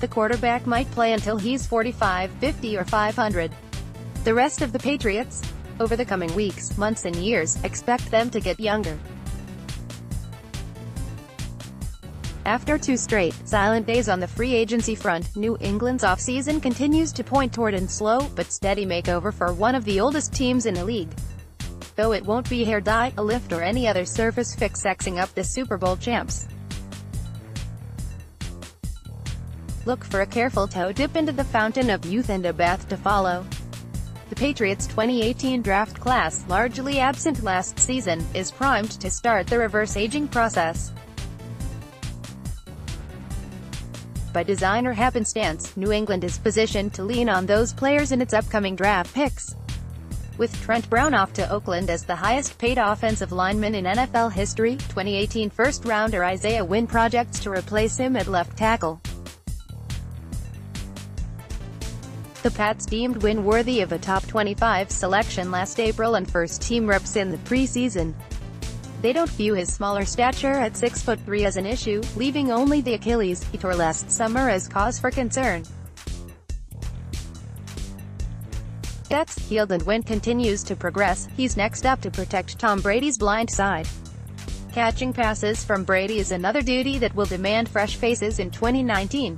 the quarterback might play until he's 45, 50 or 500. The rest of the Patriots? Over the coming weeks, months and years, expect them to get younger. After 2 straight, silent days on the free agency front, New England's offseason continues to point toward a slow, but steady makeover for one of the oldest teams in the league. Though it won't be hair dye, a lift or any other surface fix sexing up the Super Bowl champs. Look for a careful toe dip into the fountain of youth and a bath to follow. The Patriots' 2018 draft class, largely absent last season, is primed to start the reverse aging process. By design or happenstance, New England is positioned to lean on those players in its upcoming draft picks. With Trent Brown off to Oakland as the highest-paid offensive lineman in NFL history, 2018 first-rounder Isaiah Wynn projects to replace him at left tackle. The Pats deemed Wynn worthy of a top 25 selection last April and first-team reps in the preseason. They don't view his smaller stature at 6'3" as an issue, leaving only the Achilles he tore last summer as cause for concern. That's healed and Wynn continues to progress. He's next up to protect Tom Brady's blind side. Catching passes from Brady is another duty that will demand fresh faces in 2019.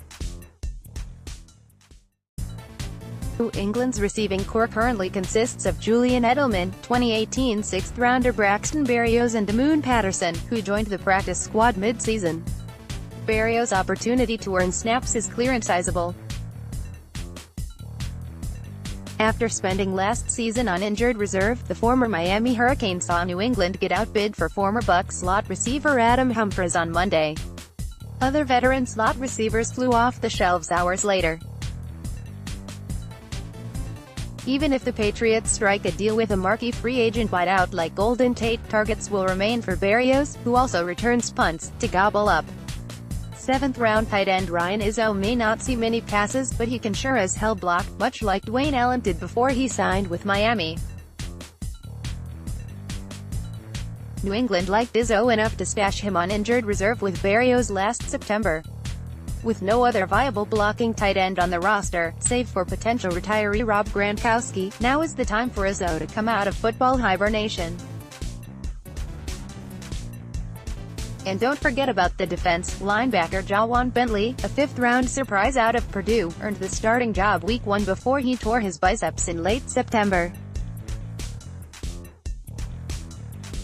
New England's receiving core currently consists of Julian Edelman, 2018 6th-rounder Braxton Berrios and Moon Patterson, who joined the practice squad mid-season. Berrios' opportunity to earn snaps is clear and sizable. After spending last season on injured reserve, the former Miami Hurricane saw New England get outbid for former Bucs slot receiver Adam Humphries on Monday. Other veteran slot receivers flew off the shelves hours later. Even if the Patriots strike a deal with a marquee free agent wideout like Golden Tate, targets will remain for Berrios, who also returns punts, to gobble up. 7th-round tight end Ryan Izzo may not see many passes, but he can sure as hell block, much like Dwayne Allen did before he signed with Miami. New England liked Izzo enough to stash him on injured reserve with Berrios last September. With no other viable blocking tight end on the roster, save for potential retiree Rob Gronkowski, now is the time for Izzo to come out of football hibernation. And don't forget about the defense. Linebacker Jawan Bentley, a 5th-round surprise out of Purdue, earned the starting job Week 1 before he tore his biceps in late September.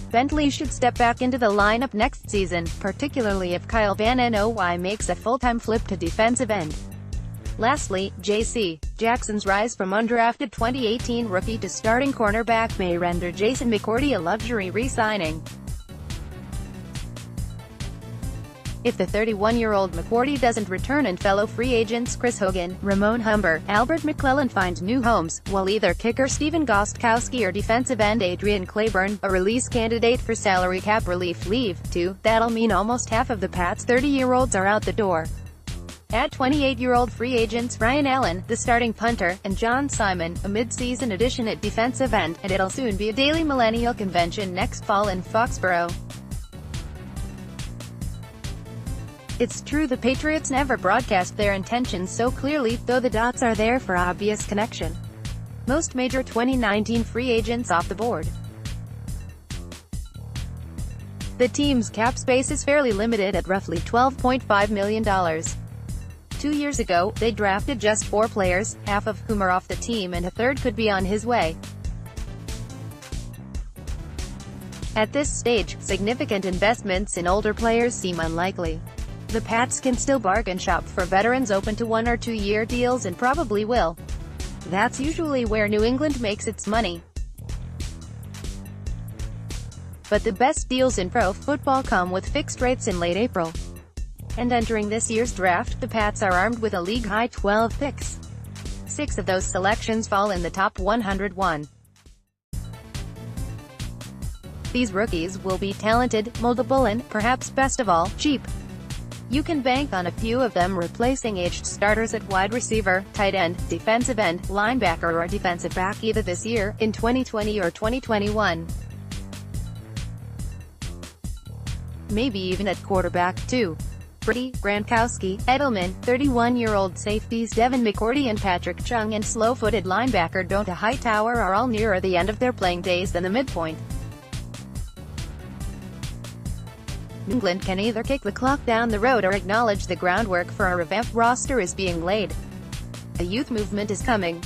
Bentley should step back into the lineup next season, particularly if Kyle Van Noy makes a full-time flip to defensive end. Lastly, J.C. Jackson's rise from undrafted 2018 rookie to starting cornerback may render Jason McCourty a luxury re-signing. If the 31-year-old McCourty doesn't return and fellow free agents Chris Hogan, Ramon Humber, Albert McClellan find new homes, while either kicker Steven Gostkowski or defensive end Adrian Claiborne, a release candidate for salary cap relief, leave, too, that'll mean almost half of the Pats' 30-year-olds are out the door. Add 28-year-old free agents Ryan Allen, the starting punter, and John Simon, a mid-season addition at defensive end, and it'll soon be a daily millennial convention next fall in Foxborough. It's true the Patriots never broadcast their intentions so clearly, though the dots are there for obvious connection. Most major 2019 free agents off the board. The team's cap space is fairly limited at roughly $12.5 million. 2 years ago, they drafted just 4 players, half of whom are off the team and a third could be on his way. At this stage, significant investments in older players seem unlikely. The Pats can still bargain shop for veterans open to 1 or 2 year deals and probably will. That's usually where New England makes its money. But the best deals in pro football come with fixed rates in late April. And entering this year's draft, the Pats are armed with a league-high 12 picks. 6 of those selections fall in the top 101. These rookies will be talented, moldable and, perhaps best of all, cheap. You can bank on a few of them replacing aged starters at wide receiver, tight end, defensive end, linebacker or defensive back either this year, in 2020 or 2021. Maybe even at quarterback, too. Brady, Gronkowski, Edelman, 31-year-old safeties Devin McCourty and Patrick Chung, and slow-footed linebacker Donta Hightower are all nearer the end of their playing days than the midpoint. England can either kick the clock down the road or acknowledge the groundwork for a revamped roster is being laid. A youth movement is coming.